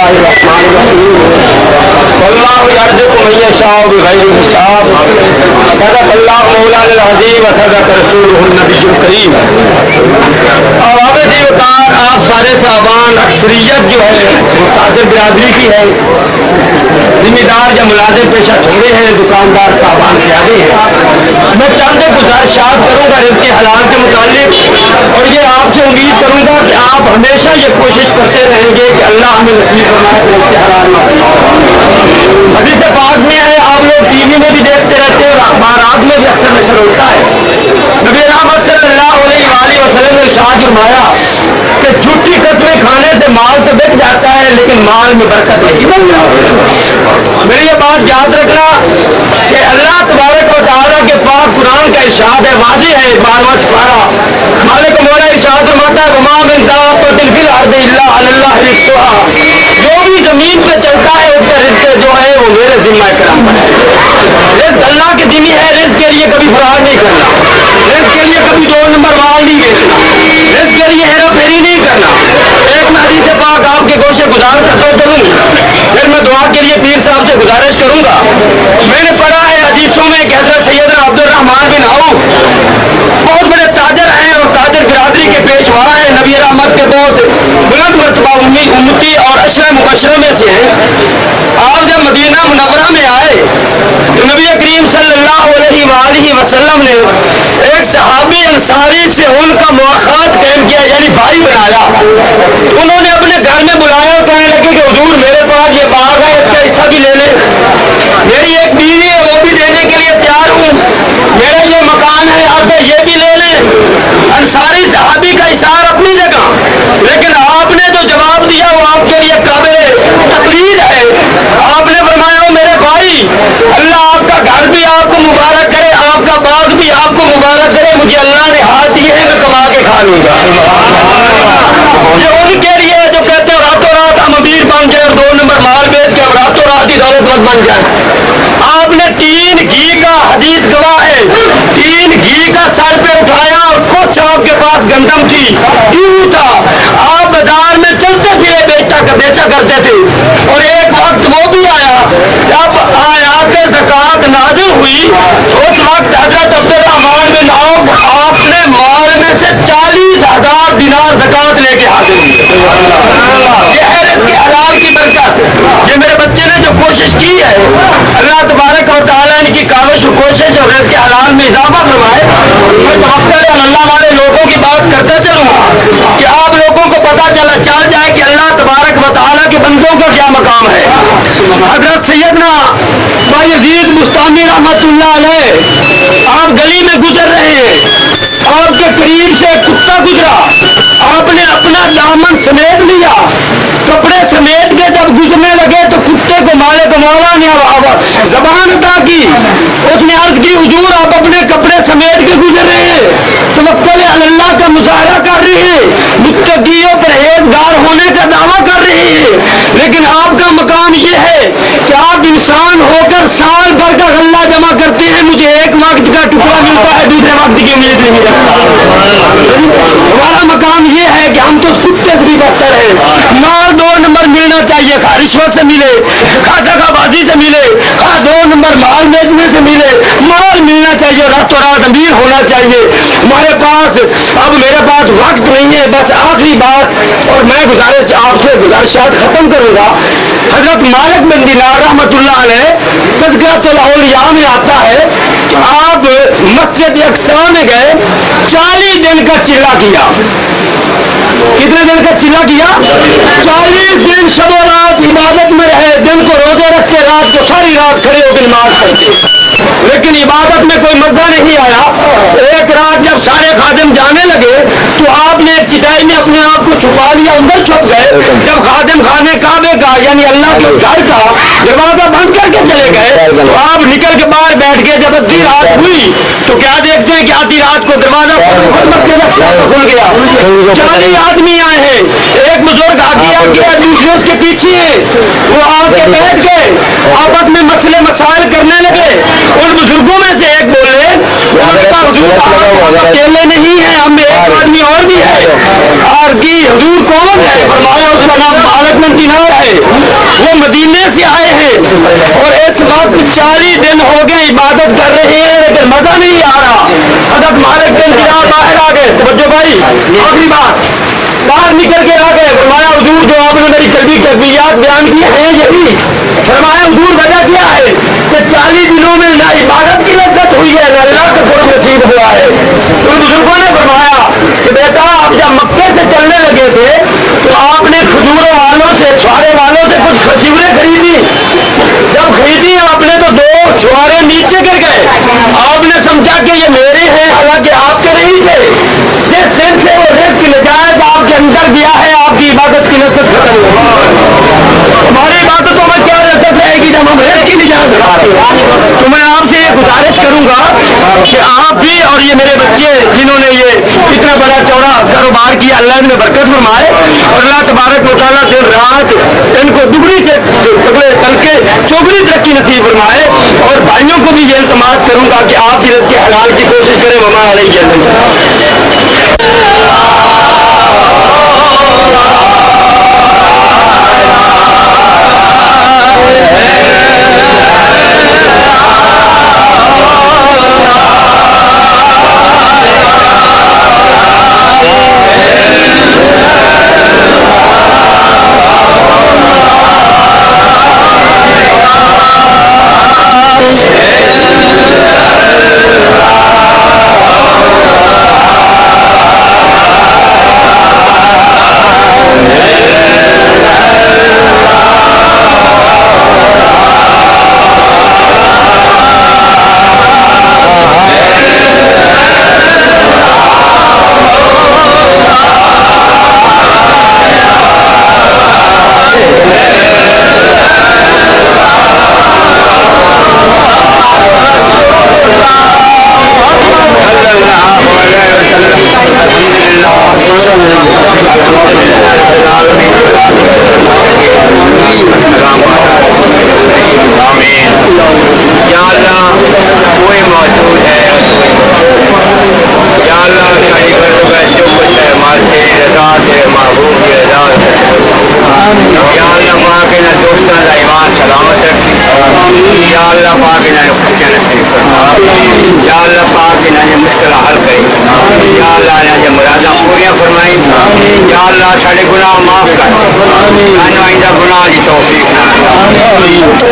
बिस्मिल्लाहिर्रहमानिर्रहीम वल्लाहु यर्ज़ुक़ु मन यशाअ बिग़ैरि हिसाब सदक़ल्लाहु मौलाना अज़ीम व सदक़ रसूलुहुन नबियुल करीम। अहबाब जीवकार, आप सारे साहबान अक्सरियत जो है वो ताजिर बिरादरी की है। जिम्मेदार या मुलाजिम पेशा थोड़े हैं, दुकानदार साहबान ज़्यादा हैं। मैं चंद गुजारिशात करूँगा रिज़्क़ हलाल के मुतालिक, और ये आपसे उम्मीद करूँगा कि आप हमेशा ये कोशिश करते रहेंगे कि अल्लाह हमें नसीब फरमाए कि रिज़्क़ हलाल ना हो। हदीस पाक में है, आप लोग टीवी में भी देखते रहते हैं और अखबारात में भी अक्सर नशर होता है। नबी रहमत सल्लल्लाहु अलैहि वसल्लम ने इरशाद फरमाया कि झूठी कस्में खाने से माल तो बिक जाता है लेकिन माल में बरकत नहीं बनता। मेरी ये बात याद रखना कि अल्लाह तबारक व तआला के पाक कुरान का इरशाद है, वाज़ेह है, 12वां सिपारा। मालिक मौला इरशाद फरमाता है, वमा मिन दाब्बतिन फिल अर्दि इल्ला अलल्लाहि रिज़्क़ुहा। जो भी जमीन पे चलता है उसका रिज़्क़ जो है वो मेरे जिम्मा करम पर है। रिज़्क़ अल्लाह की जिम्मे है। रिज़्क़ के लिए कभी फरार नहीं करना, रिज़्क़ के लिए कभी 2 नंबर माल नहीं बेचना, रिज़्क़ के लिए हेरा फेरी नहीं करना। एक मैं हदीस पाक आपके गोशे गुजार करता चलूँ, फिर मैं दुआ के लिए पीर साहब से गुजारिश करूँगा। मैंने पढ़ा है हदीसों में कि हज़रत सैयदना अब्दुर्रहमान बिन औफ बहुत बड़े ताजर हैं और ताजर बिरादरी के पेशवा हैं। नबी रहमत के बहुत बुलंद मर्तबा उम्मती और अशरे मुबशरे में से हैं। आप जब मदीना मुनव्वरा में आए तो नबी करीम सल्लल्लाहु अलैहि वसल्लम ने एक सहाबी अंसारी से उनका मुआखात कायम किया, यानी भाई बनाया। उन्होंने अपने घर में बुलाया और कहने लगे कि हुजूर मेरे पास ये बाग है, इसका हिस्सा भी ले लें। मेरी एक बीवी है, वो भी देने के लिए तैयार हूँ। मेरा ये मकान है, आप ये भी ले लें। अंसारी सहाबी का इशार अपनी जगह, लेकिन आपने जो जवाब दिया वो आपके लिए काबिल तकलीद है। आपने फरमाया, मेरे भाई, अल्लाह आपका घर भी आपको मुबारक करे, आपका बाग भी आपको मुबारक करे। मुझे अल्लाह ने हाथ दिए हैं, मैं कमा के खा लूंगा। ये उनके लिए जो कहते हैं रातों रात हम अमीर बन जाए और 2 नंबर माल बेच के हम रातों रात ही दौलतमंद बन जाए। आपने 3 घी का, हदीस गवाह है, 3 घी का सर पे उठाया और कुछ आपके पास गंदम थी, क्यों था? आप बाजार में चलते फिरे बेचा करते थे। और एक वक्त वो भी आया जब आयात ज़कात नाज़िल हुई, उस वक्त हज़रत अब्दुर्रहमान बिन औफ आपने माल में से 40,000 दिनार ज़कात लेके हाजिर हुए। ये है रिज़्क़ हलाल की बरकत। ये मेरे बच्चे ने जो कोशिश की है, अल्लाह तबारक व तआला इनकी काविश और कोशिश और रिज़्क़ हलाल में इजाफा फरमाए। मैं तवक्कुल अल्लाह वाले लोगों की बात करता चलूँगा कि आप लोगों को पता चल जाए कि अल्लाह तबारक व तआला के बंदों का क्या मकाम है। हज़रत सैयदना बायज़ीद बुस्तामी रहमतुल्लाह अलैह, आप गली में गुजर रहे हैं, आपके करीब से कुत्ता गुजरा, आपने अपना दामन समेट लिया, कपड़े समेट के जब गुजरने लगे तो कुत्ते को मालिक मौला ने ज़बान अता की। उसने अर्ज की, हुजूर आप अपने कपड़े समेट के गुजर रहे हैं, तवक्कुल अल्लाह का मुजाहरा कर रहे हैं, मुत्तकी और परहेजगार होने का दावा कर रहे हैं, लेकिन आपका मकाम ये है कि आप इंसान होकर साल भर का गल्ला जमा करते हैं। मुझे एक वक्त का टुकड़ा मिलता है, दूसरे वक्त की उम्मीद नहीं है। हमारा मकाम ये है कि हम तो कुत्ते से भी बदतर है। माल 2 नंबर मिलना चाहिए, खा रिश्वत से मिले, खा दगाबाजी से मिले, खा 2 नंबर माल बेचने से मिले, माल मिलना चाहिए, रातों रात अमीर होना चाहिए। हमारे पास अब मेरे पास वक्त नहीं है, बस आखिरी बात और मैं गुजारिश आपसे गुजारिशात खत्म करूंगा। हजरत मालिक बिन दिनार रहमतुल्लाह अलैह तज़किरतुल औलिया में आता है कि आप मस्जिद अक्सा में गए, 40 दिन का चिल्ला किया। कितने दिन का चिल्ला किया? 40 दिन शब और रात इबादत में रहे, दिन को रोजे रख के रात को सारी रात खड़े होकर नमाज पढ़ते, लेकिन इबादत में कोई मजा नहीं आया। एक रात जब सारे खादिम जाने लगे तो आपने एक चिटाई में अपने आप को छुपा लिया, अंदर छुप गए। जब खादिम खाने काबे का यानी अल्लाह के घर का दरवाजा बंद करके चले गए तो आप निकल के बाहर बैठ गए। जब आधी रात हुई तो क्या देखते हैं कि आधी रात को दरवाजा मस्जिद अक्सा खुल गया। 40 आदमी आए हैं, एक बुजुर्ग आगे दूसरे उसके पीछे है, वो आके बैठ गए, आपस में मसले मसाइल करने लगे। उन बुजुर्गों में से एक बोले, अकेले नहीं है, हम एक आदमी और भी है। आज की हुजूर कौन है? फरमाया उसका नाम मालिक बिन दिनार है। مدینے سے آئے ہیں اور اس وقت 40 دن ہو گئے عبادت کر رہے ہیں لیکن مزہ نہیں آ رہا. حضرت مالک بن دینار باہر آ گئے. توجہ بھائی, آخری بات, باہر نکل کے آ گئے. فرمایا حضور جو آپ نے میری قلبی کیفیات بیان کی ہیں یہی. فرمایا حضور وجہ کیا ہے کہ 40 دنوں میں نہ عبادت کی لذت ہوئی ہے نہ اللہ کا قرب نصیب ہوا ہے. ان بزرگوں نے فرمایا کہ بیٹا آپ جب مکے سے چلنے لگے تھے تو آپ نے کھجوروں والوں سے, چھوارے والوں سے کچھ کھجوریں خریدی. جب خریدی آپ نے تو 2 چھوارے نیچے گر گئے. آپ نے سمجھا کہ یہ میرے ہیں حالانکہ آپ کے نہیں تھے. جس دن سے وہ رزق نجائز آپ کے اندر گیا ہے آپ کی عبادت کی لذت ختم ہو گئی. ہماری عبادتوں میں کیا لذت رہے گی جب ہم رزق کی نجائز کھا رہے ہیں. تو میں آپ سے یہ گزارش کروں گا کہ آپ بھی اور یہ میرے بچے جنہوں نے یہ اتنا بڑا چوڑا کاروبار کیا, اللہ ان میں برکت فرمائے اور اللہ تبارک و تعالیٰ دن رات ان کو دگنی سے بلکہ چوگنی ترقی نصیب فرمائے. اور بھائیوں کو بھی یہ التماس کروں گا کہ آپ بھی رزق حلال کی کوشش کریں. وما علیہ سارے گناہ معاف کر, آئندہ گناہ کی توفیق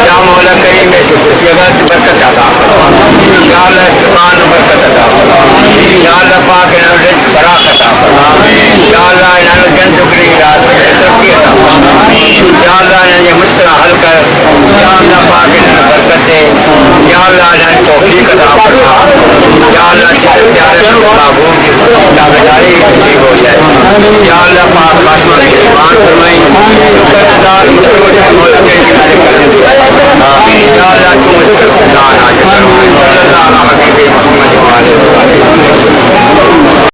یا مولا کریم میں جگہ سے برکت عطا فرما. یا اللہ اس دکان میں برکت عطا فرما. یا اللہ پاک انہوں نے رزق فراخ عطا فرما. یا اللہ انہوں نے جن ٹکری رات میں ترقی عطا فرما. یا اللہ انہوں نے مشکل حل کر. یا اللہ پاک انہوں نے برکت دے. یا اللہ انہوں نے توفیق عطا فرما. یا اللہ پیارے محبوب کی تابعداری نصیب ہو جائے. یا اللہ پاک فاطمہ کی ایمان فرمائی. مشکل مولا کے کنارے کر دیں. یا اللہ تو مشکل